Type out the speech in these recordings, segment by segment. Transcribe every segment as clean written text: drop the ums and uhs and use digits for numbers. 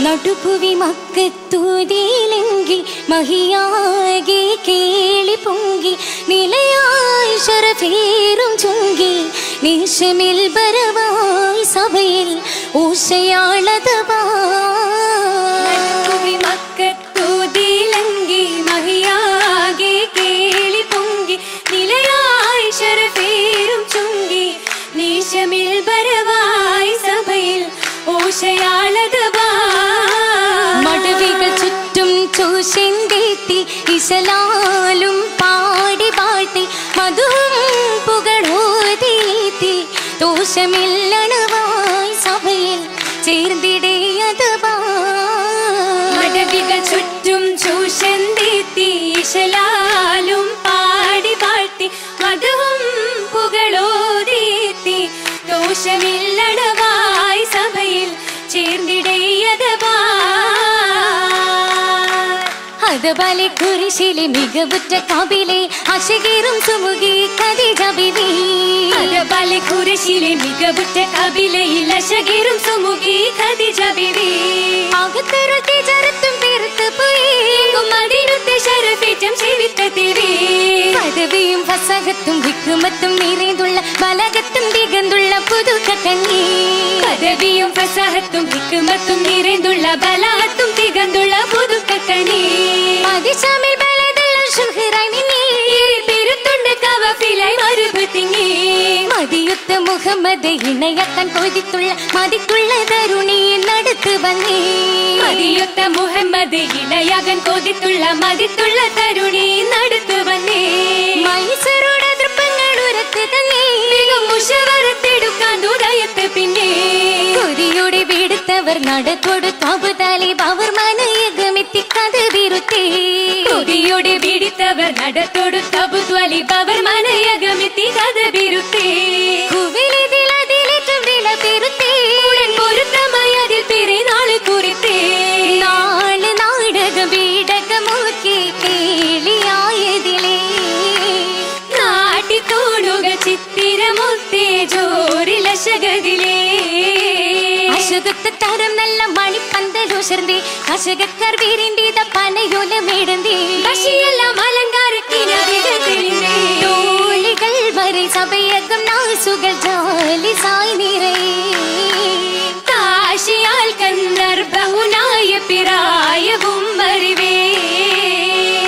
നടുഭുവി മക്കത്തൂതിയിലെങ്കി മഹിയാകെ കേളി പൊങ്കി നിലയായി ശരഫേറും ചുങ്കി നിശമിൽ ബരവായി സഭയിൽ ഊശയാളതവാ നടുഭുവി മക്കത്തൂതിയിലെങ്കി മഹിയാകെ കേളി പൊങ്കി നിലയായി ശരഫേറും ചുങ്കി നിശമിൽ ബരവായി സഭയിൽ ഊശയാളതവാ മടവികൾ ചുറ്റും ചൂശെന്തെത്തി ഇശലാലും പാടി പാട്ടി മധുവും പുകഴോതീത്തി ദോഷമില്ലണവായി സഭയിൽ ചേർന്നിടേയതവാ മടവികൾ ചുറ്റും ചൂശെന്തെത്തി ഇശലാലും പാടി പാട്ടി മധുവും പുകഴോതീത്തി ദോഷമില്ലണവായി സഭയിൽ ചേർന്നിടേയതവാ അതബാലെ കുരിശിലെ മികവുറ്റ കബിലെ അശകീറും സുമുഖി ഖദീജ ബിവി അതബാലെ കുരിശിലെ മികവുറ്റ കബിലയിൽ അശകീറും സുമുഖി ഖദീജ ബിവി അകത്തരുൾ തിജറത്തും തീർത്ത് പോയി മദീനത്തെ ശരഫേറ്റം ജീവിതത്തിവി പദവിയും ഫസഹത്തും ഹിക്മത്തും നിറഞ്ഞുള്ള ബലഗത്തും ദിഗന്തുള്ള പുതുക്കണ്ണി പദവിയും ഫസഹത്തും ഹിക്മത്തും നിറഞ്ഞുള്ള ബലഗത്തും ദിഗന്തുള്ള പുതുക്കണ്ണി മദിശമിൽ ബലദുള്ള ശുഹ്റാനി തിരുത്തുണ്ട് കവഫിലായി മരുഭത്തിങ്ങി മദിയുത്ത മുഹമ്മദ് ഇണയാക്കാൻ കൊതിത്തുള്ള മതിക്കുള്ള തരുണിയെ നടത്തു വന്നേ മദിയുത്ത മുഹമ്മദ് ഇണയാകാൻ കൊതിത്തുള്ള മതിത്തുള്ള തരുണിയെ നടത്തു വന്നേ മൈസറുടെ ദൃപ്പങ്ങൾ ഉരത്ത് തന്നെ മുഷവറത്തെടുക്കാൻ ഉദയത്ത് പിന്നെ കൊതിയോടെ വീടുത്തവർ നടത്തോട് താപുതാലി അവർ മനയകമെത്തി കഥ വിരുത്തേ കൊതിയോടെ വീടുത്തവർ നടത്തോട് താപുതാലി അവർ മനയകമെത്തി കഥ വിരുത്തേ കുവിലിതിലതിലേറ്റം വില പെരുത്തേ ഉടൻ പൊരുത്തമായി അതിൽ പെരുന്നാള് കുറിത്തേ നാള് നാടകം വീടകമൊക്കെ കേളിയായതിലേ നാട്ടി തോടുക ചിത്തിരമൊത്തേ ജോറിലശകതിലേ അശുഗത്തെ തരം നല്ല മണിപ്പന്തലുശർന്തി അശകക്കർ വീരിന്തിത പനയോലമേടന്തി കശിയെല്ലാം അലങ്കാരത്തിനവിടത്തിലിന്തേ തോളികൾ വരെ സഭയകം നാസുകൾ ജാലിസായി നിറയെ കാശിയാൽ കന്ദർഭവുനായ പിറായവും അറിവേ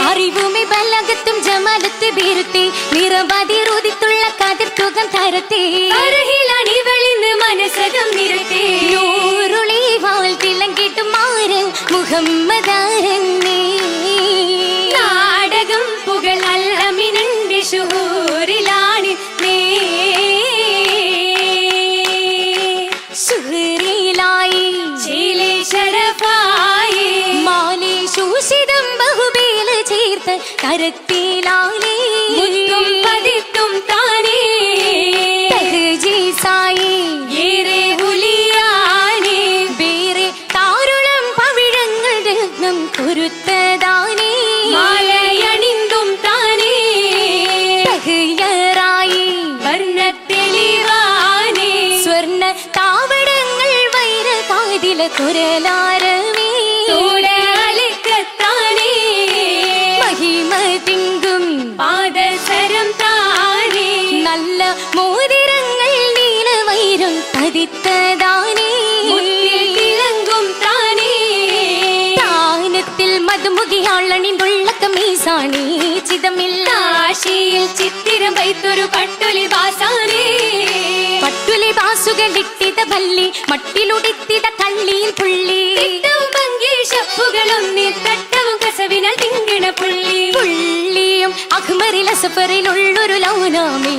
അറിവുമേ ബലഗത്തും ജമാലത്ത് ബീരുത്തി നിറബാതിറുതിത്തുള്ള കതിർത്തുകം തരത്തെ അർഹിലാണിവളിന്ന് മനസ്സകം നിരത്തെ നൂറുളി വാൾ തിളങ്ങിട്ടും മാരൻ മുഹമ്മദാരന്നേ നാടകം പുകൾ അല്ലമിനന്റെ ശുഹൂറിലാണ് ശുഹൂറിലായി ചിലെ ശരഫായി മാലി ശൂഷിതം ബഹുബേല ചേർത്ത് കരത്തിലാലേ മുത്തും പതിത്തും താനേ തഹ്ജീസായി ഏറെ ഹുലിയാനേ വേറെ താരുളം പവിഴങ്ങൾ രത്നം കുരുത്തതാനേ മാലയണിന്തും താനേ തഹ്യറായി വർണ്ണത്തെളിവാനേ സ്വർണ്ണ താവടങ്ങൾ വൈര കാതില കുരലാരമേ തോടലിക്കത്താനേ മഹിമ തിങ്കും പാദസരം താനേ നല്ല മോതിരങ്ങൾ നീലവൈരം പതിത്തതാനേ തിളങ്ങും താനേ താനത്തിൽ മധുമുഖിയാളണിന്തുള്ള കമീസാണേ ചിതമില്ല ആശയിൽ ചിത്തിരം വൈത്തൊരു പട്ടുലി ബാസാനേ പട്ടുലി ബാസുകളിട്ടിത ഭല്ലി മട്ടിലുടിത്തിത കള്ളിയിൽ പുള്ളി ഷപ്പുകളൊന്നിൽ തട്ടവും കസവിനാൽ തിങ്ങിണ പുള്ളി പുള്ളിയും അഹ്മറിൽ അസഫറിലുള്ളൊരു ലൗനാമേ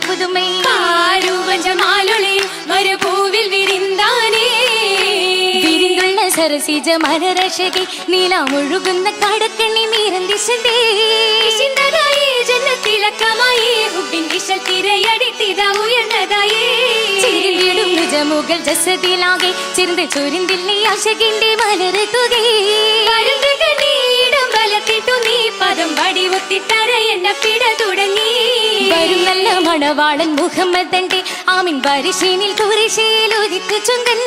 പുതുമൈ കാരുവഞ്ചമാലൊളിയും മരുഭൂവിൽ വിരിന്താനേ വിരിന്തുള്ള സരസിജ മനരക്ഷകി നീലാമൊഴുകുന്ന കടക്കണ്ണി നീരന്തിശണ്ടേ ജന്നത്തിലക്കമായി ഹുബിൻ വിശൽ തിരയടിത്തിത ഉയർന്നതായേ ചിരിവിടും നിജമുകൾ ജസദിലാകെ ചിരിന്ത് ചൊരിന്തില്ലേ ആശകിന്റെ മലര് തുകേ നീടം വല പടത്തിട്ടു നീ പദം വടിവൊത്തിട്ടര എന്നെ പിട തുടങ്ങി. വരും നല്ല മണവാളൻ മുഹമ്മദന്റെ ആമിൻ പരിശീനിൽ കുരിശിൽ ഉദിത്ത ചുങ്കൻ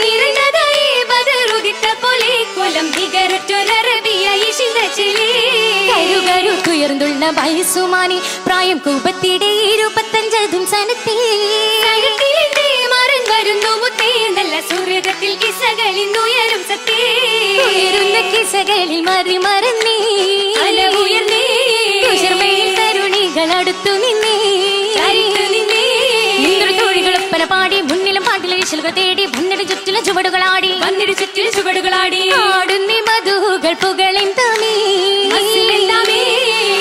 നിറഞ്ഞതായി ബദറുദിത്ത പോലെ കൊലം നികരറ്റൊരറബിയായി ശിന്തച്ചിലേ. കരുകരു തുയർന്നുള്ള വയസ്സുമാനി പ്രായം കൂപത്തിടെ 25 സനത്തി മറൻ വരുന്നു മുത്തേ നല്ല സുഹൃതത്തിൽ കിസകളിൽ ഉയരും സത്തേ. ഉയരുന്ന കിസകളിൽ മറിമറന്നേ അല ഉയർന്നേ കുശർമയിൽ തരുണികൾ അടുത്തു നിന്നേ തൊഴികളൊപ്പന പാടി മുന്നിലും പാട്ടിലെ വിശലുകൾ തേടി വന്നിട ചുറ്റിലും ചുവടുകളാടി ആടുന്നി മധുകൾ പുകളിൻ തമീ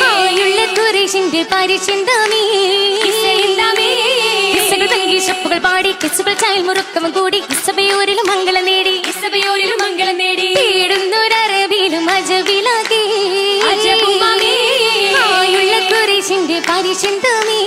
ആയുള്ള കുരിശിന്റെ പരിചിന്തമീ ഷപ്പുകൾ പാടി കിസുകൾ ചായൽ മുറുക്കവും കൂടി ഇസബയോരിലും മംഗളം നേടി തേടുന്നൊരറബിയിലും അജബിലാകെ ആയുള്ള കുരിശിന്റെ പരിചിന്തമീ